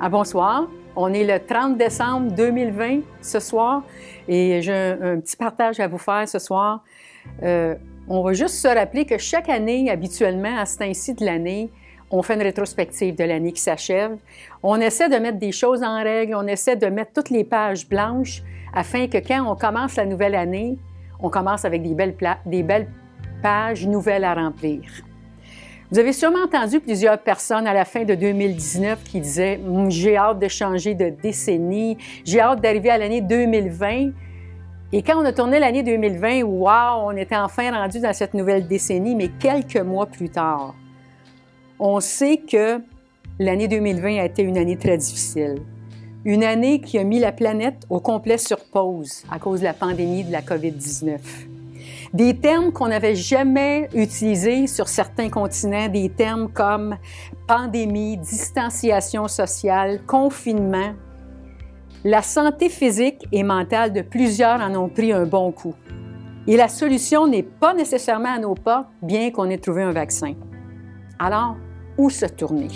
Bonsoir, on est le 30 décembre 2020 ce soir et j'ai un petit partage à vous faire ce soir. On va juste se rappeler que chaque année, habituellement, à ce temps-ci de l'année, on fait une rétrospective de l'année qui s'achève. On essaie de mettre des choses en règle, on essaie de mettre toutes les pages blanches afin que quand on commence la nouvelle année, on commence avec des belles pages nouvelles à remplir. Vous avez sûrement entendu plusieurs personnes à la fin de 2019 qui disaient « J'ai hâte de changer de décennie, j'ai hâte d'arriver à l'année 2020 ». Et quand on a tourné l'année 2020, wow, on était enfin rendu dans cette nouvelle décennie, mais quelques mois plus tard, on sait que l'année 2020 a été une année très difficile. Une année qui a mis la planète au complet sur pause à cause de la pandémie de la COVID-19. Des termes qu'on n'avait jamais utilisés sur certains continents, des termes comme pandémie, distanciation sociale, confinement. La santé physique et mentale de plusieurs en ont pris un bon coup. Et la solution n'est pas nécessairement à nos portes, bien qu'on ait trouvé un vaccin. Alors, où se tourner?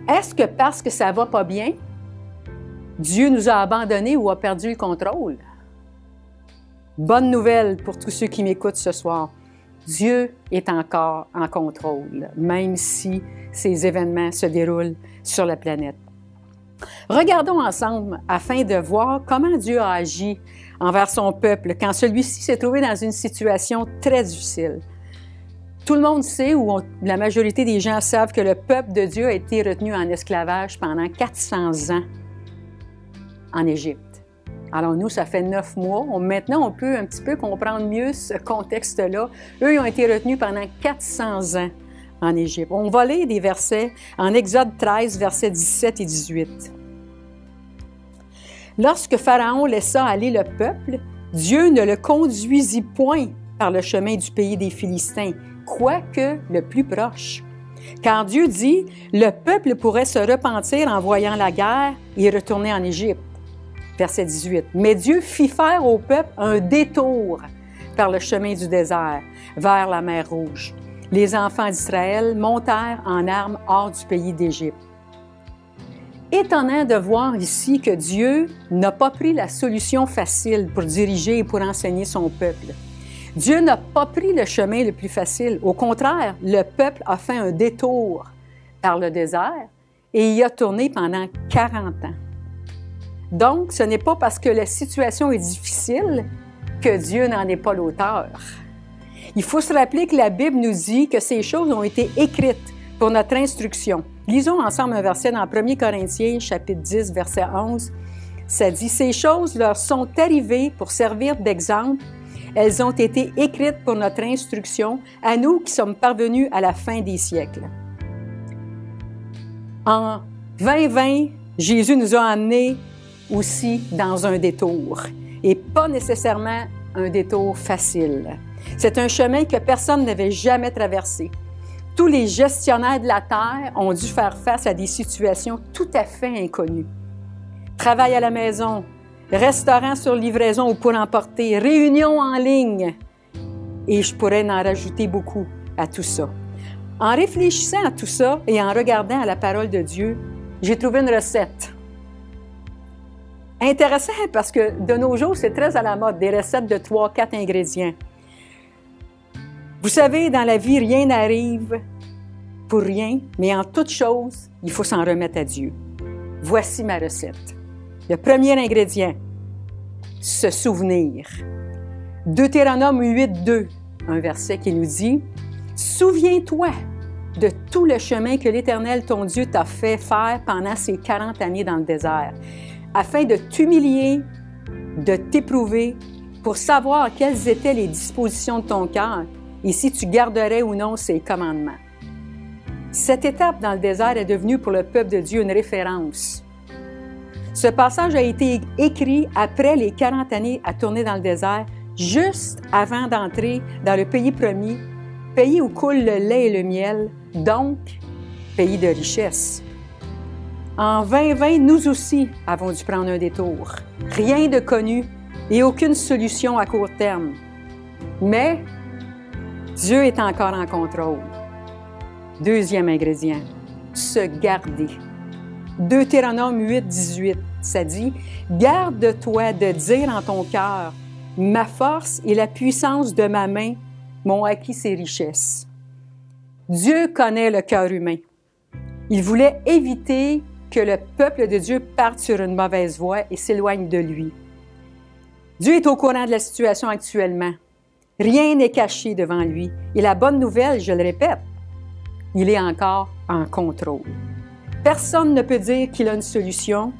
Est-ce que parce que ça va pas bien, Dieu nous a abandonnés ou a perdu le contrôle? Bonne nouvelle pour tous ceux qui m'écoutent ce soir. Dieu est encore en contrôle, même si ces événements se déroulent sur la planète. Regardons ensemble afin de voir comment Dieu a agi envers son peuple quand celui-ci s'est trouvé dans une situation très difficile. Tout le monde sait, ou la majorité des gens savent, que le peuple de Dieu a été retenu en esclavage pendant 400 ans en Égypte. Alors nous, ça fait 9 mois. Maintenant, on peut un petit peu comprendre mieux ce contexte-là. Eux, ils ont été retenus pendant 400 ans en Égypte. On va lire des versets en Exode 13, versets 17 et 18. Lorsque Pharaon laissa aller le peuple, Dieu ne le conduisit point par le chemin du pays des Philistins, quoique le plus proche. Car Dieu dit, le peuple pourrait se repentir en voyant la guerre et retourner en Égypte. Verset 18. Mais Dieu fit faire au peuple un détour par le chemin du désert, vers la mer Rouge. Les enfants d'Israël montèrent en armes hors du pays d'Égypte. Étonnant de voir ici que Dieu n'a pas pris la solution facile pour diriger et pour enseigner son peuple. Dieu n'a pas pris le chemin le plus facile. Au contraire, le peuple a fait un détour par le désert et y a tourné pendant 40 ans. Donc, ce n'est pas parce que la situation est difficile que Dieu n'en est pas l'auteur. Il faut se rappeler que la Bible nous dit que ces choses ont été écrites pour notre instruction. Lisons ensemble un verset dans 1 Corinthiens, chapitre 10, verset 11. Ça dit « Ces choses leur sont arrivées pour servir d'exemple. Elles ont été écrites pour notre instruction, à nous qui sommes parvenus à la fin des siècles. » En 2020, Jésus nous a amenés aussi dans un détour, et pas nécessairement un détour facile. C'est un chemin que personne n'avait jamais traversé. Tous les gestionnaires de la Terre ont dû faire face à des situations tout à fait inconnues. Travail à la maison, restaurant sur livraison ou pour emporter, réunions en ligne, et je pourrais en rajouter beaucoup à tout ça. En réfléchissant à tout ça et en regardant à la parole de Dieu, j'ai trouvé une recette. Intéressant parce que de nos jours, c'est très à la mode, des recettes de 3-4 ingrédients. Vous savez, dans la vie, rien n'arrive pour rien, mais en toute chose, il faut s'en remettre à Dieu. Voici ma recette. Le premier ingrédient, se souvenir. Deutéronome 8.2, un verset qui nous dit « Souviens-toi de tout le chemin que l'Éternel, ton Dieu, t'a fait faire pendant ces 40 années dans le désert. » afin de t'humilier, de t'éprouver, pour savoir quelles étaient les dispositions de ton cœur et si tu garderais ou non ses commandements. Cette étape dans le désert est devenue pour le peuple de Dieu une référence. Ce passage a été écrit après les 40 années à tourner dans le désert, juste avant d'entrer dans le pays promis, pays où coule le lait et le miel, donc pays de richesse. En 2020, nous aussi avons dû prendre un détour. Rien de connu et aucune solution à court terme. Mais Dieu est encore en contrôle. Deuxième ingrédient, se garder. Deutéronome 8, 18, ça dit « Garde-toi de dire en ton cœur, ma force et la puissance de ma main m'ont acquis ces richesses. » Dieu connaît le cœur humain. Il voulait éviter que le peuple de Dieu parte sur une mauvaise voie et s'éloigne de lui. Dieu est au courant de la situation actuellement. Rien n'est caché devant lui. Et la bonne nouvelle, je le répète, il est encore en contrôle. Personne ne peut dire qu'il a une solution.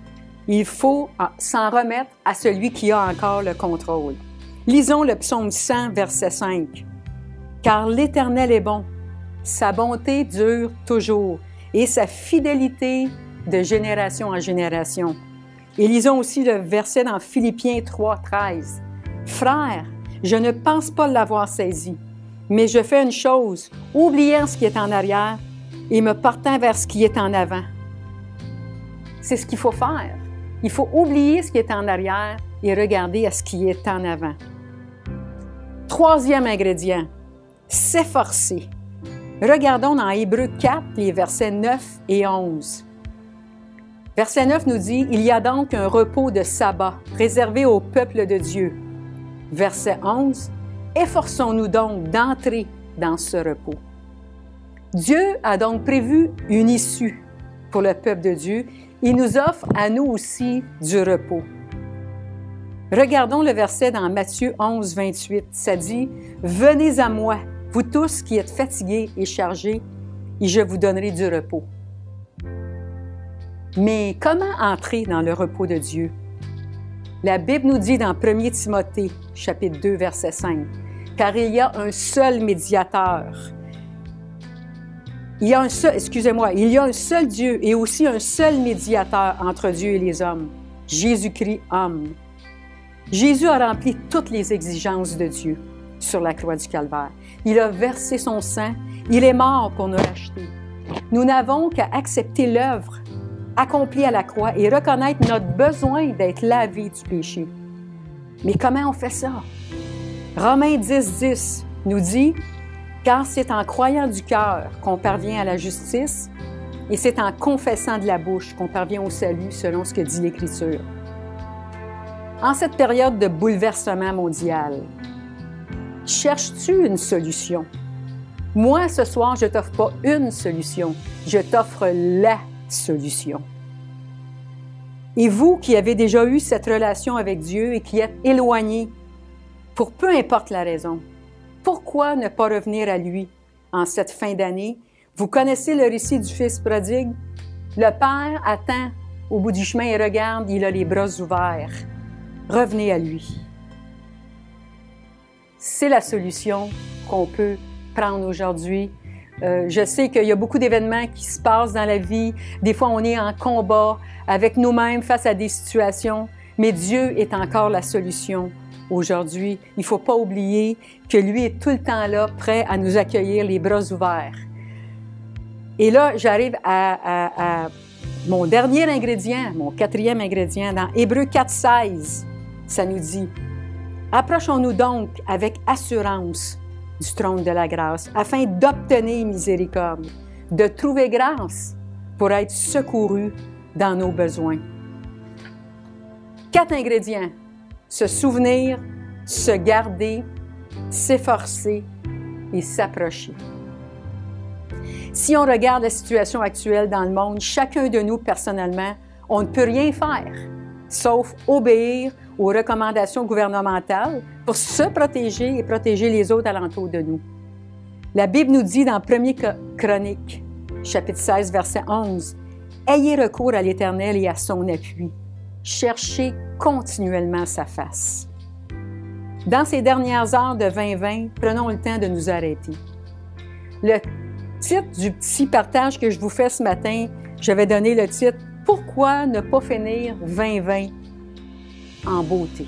Il faut s'en remettre à celui qui a encore le contrôle. Lisons le psaume 100, verset 5. « Car l'Éternel est bon, sa bonté dure toujours, et sa fidélité de génération en génération. » Et lisons aussi le verset dans Philippiens 3, 13. « Frères, je ne pense pas l'avoir saisi, mais je fais une chose, oubliant ce qui est en arrière et me portant vers ce qui est en avant. » C'est ce qu'il faut faire. Il faut oublier ce qui est en arrière et regarder à ce qui est en avant. Troisième ingrédient, s'efforcer. Regardons dans Hébreux 4, les versets 9 et 11. Verset 9 nous dit « Il y a donc un repos de sabbat réservé au peuple de Dieu. » Verset 11 « Efforçons-nous donc d'entrer dans ce repos. » Dieu a donc prévu une issue pour le peuple de Dieu. Il nous offre à nous aussi du repos. Regardons le verset dans Matthieu 11, 28. Ça dit « Venez à moi, vous tous qui êtes fatigués et chargés, et je vous donnerai du repos. » Mais comment entrer dans le repos de Dieu? La Bible nous dit dans 1 Timothée, chapitre 2, verset 5, « Car il y a un seul médiateur. » Il y a un seul Dieu et aussi un seul médiateur entre Dieu et les hommes, Jésus-Christ homme. Jésus a rempli toutes les exigences de Dieu sur la croix du Calvaire. Il a versé son sang, il est mort pour nous racheter. Nous n'avons qu'à accepter l'œuvre accomplie à la croix et reconnaître notre besoin d'être lavé du péché. Mais comment on fait ça? Romains 10, 10 nous dit « Car c'est en croyant du cœur qu'on parvient à la justice et c'est en confessant de la bouche qu'on parvient au salut selon ce que dit l'Écriture. » En cette période de bouleversement mondial, cherches-tu une solution? Moi, ce soir, je ne t'offre pas une solution, je t'offre la solution. Et vous qui avez déjà eu cette relation avec Dieu et qui êtes éloignés, pour peu importe la raison, pourquoi ne pas revenir à lui en cette fin d'année? Vous connaissez le récit du Fils prodigue? Le Père attend au bout du chemin et regarde, il a les bras ouverts. Revenez à lui. C'est la solution qu'on peut prendre aujourd'hui. Je sais qu'il y a beaucoup d'événements qui se passent dans la vie. Des fois, on est en combat avec nous-mêmes face à des situations, mais Dieu est encore la solution aujourd'hui. Il ne faut pas oublier que lui est tout le temps là, prêt à nous accueillir les bras ouverts. Et là, j'arrive à mon dernier ingrédient, mon quatrième ingrédient, dans Hébreux 4, 16. Ça nous dit « Approchons-nous donc avec assurance du trône de la grâce, afin d'obtenir miséricorde, de trouver grâce pour être secourus dans nos besoins. » 4 ingrédients. Se souvenir, se garder, s'efforcer et s'approcher. Si on regarde la situation actuelle dans le monde, chacun de nous, personnellement, on ne peut rien faire, sauf obéir aux recommandations gouvernementales pour se protéger et protéger les autres alentours de nous. La Bible nous dit dans 1er Chronique, chapitre 16, verset 11, « Ayez recours à l'Éternel et à son appui. Cherchez continuellement sa face. » Dans ces dernières heures de 2020, prenons le temps de nous arrêter. Le titre du petit partage que je vous fais ce matin, je vais donner le titre « Pourquoi ne pas finir 2020 en beauté? »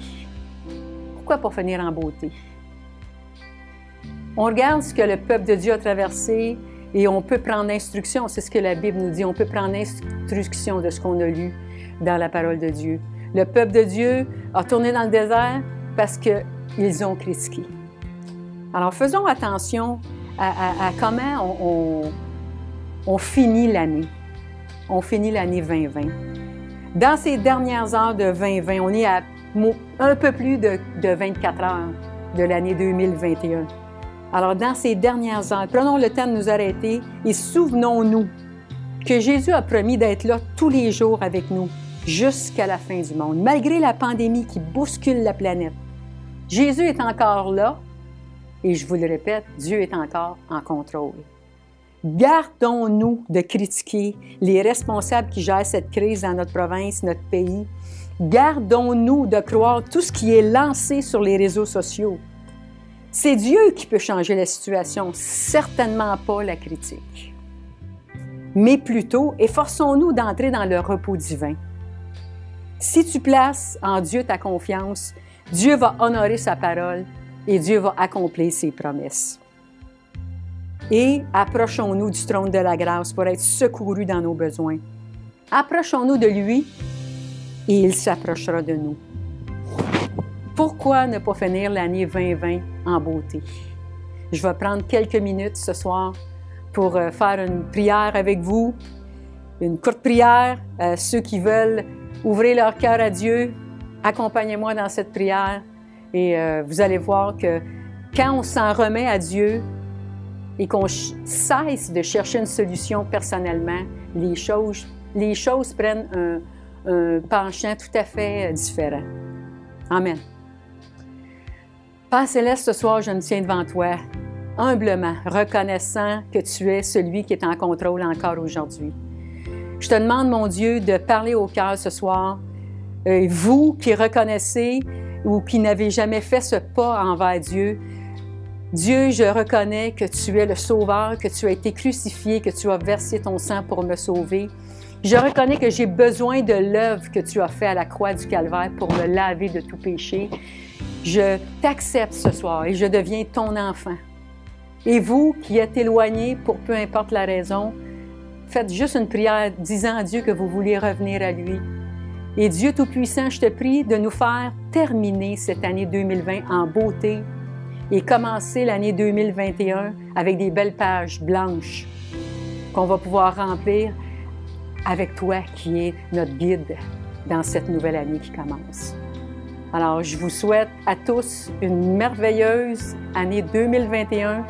Pourquoi pas finir en beauté? On regarde ce que le peuple de Dieu a traversé et on peut prendre instruction, c'est ce que la Bible nous dit, on peut prendre instruction de ce qu'on a lu dans la parole de Dieu. Le peuple de Dieu a tourné dans le désert parce qu'ils ont critiqué. Alors faisons attention à comment on finit l'année. on finit l'année 2020. Dans ces dernières heures de 2020, on est à un peu plus de 24 heures de l'année 2021. Alors, dans ces dernières heures, prenons le temps de nous arrêter et souvenons-nous que Jésus a promis d'être là tous les jours avec nous jusqu'à la fin du monde, malgré la pandémie qui bouscule la planète. Jésus est encore là et je vous le répète, Dieu est encore en contrôle. Gardons-nous de critiquer les responsables qui gèrent cette crise dans notre province, notre pays. Gardons-nous de croire tout ce qui est lancé sur les réseaux sociaux. C'est Dieu qui peut changer la situation, certainement pas la critique. Mais plutôt, efforçons-nous d'entrer dans le repos divin. Si tu places en Dieu ta confiance, Dieu va honorer sa parole et Dieu va accomplir ses promesses. Et approchons-nous du trône de la grâce pour être secourus dans nos besoins. Approchons-nous de lui et il s'approchera de nous. Pourquoi ne pas finir l'année 2020 en beauté? Je vais prendre quelques minutes ce soir pour faire une prière avec vous, une courte prière. Ceux qui veulent ouvrir leur cœur à Dieu, accompagnez-moi dans cette prière et vous allez voir que quand on s'en remet à Dieu et qu'on cesse de chercher une solution personnellement, les choses prennent un penchant tout à fait différent. Amen. Père Céleste, ce soir, je me tiens devant toi, humblement, reconnaissant que tu es celui qui est en contrôle encore aujourd'hui. Je te demande, mon Dieu, de parler au cœur ce soir. Vous qui reconnaissez ou qui n'avez jamais fait ce pas envers Dieu, Dieu, je reconnais que tu es le Sauveur, que tu as été crucifié, que tu as versé ton sang pour me sauver. Je reconnais que j'ai besoin de l'œuvre que tu as faite à la croix du Calvaire pour me laver de tout péché. Je t'accepte ce soir et je deviens ton enfant. Et vous qui êtes éloignés pour peu importe la raison, faites juste une prière disant à Dieu que vous voulez revenir à lui. Et Dieu Tout-Puissant, je te prie de nous faire terminer cette année 2020 en beauté et commencer l'année 2021 avec des belles pages blanches qu'on va pouvoir remplir avec toi qui es notre guide dans cette nouvelle année qui commence. Alors, je vous souhaite à tous une merveilleuse année 2021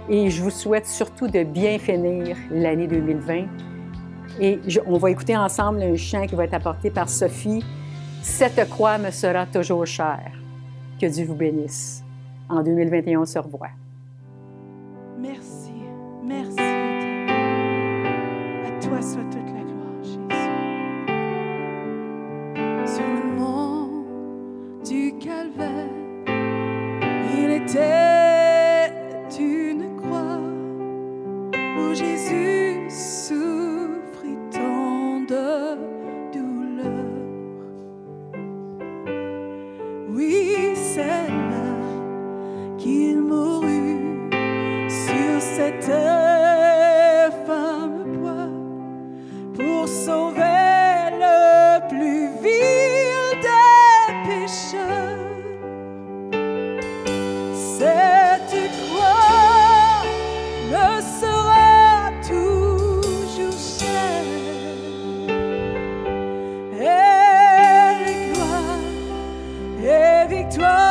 et je vous souhaite surtout de bien finir l'année 2020. Et on va écouter ensemble un chant qui va être apporté par Sophie. « Cette croix me sera toujours chère. » Que Dieu vous bénisse. En 2021, on se revoit. Merci, merci. À toi soit toute la gloire, Jésus. Sur le mont du Calvaire, il était une croix où Jésus souffrit tant de douleur. Oui, c'est là qu'il mourut sur cette infâme bois pour sauver le plus vil des pécheurs. Cette croix me sera toujours chère, et gloire et victoire.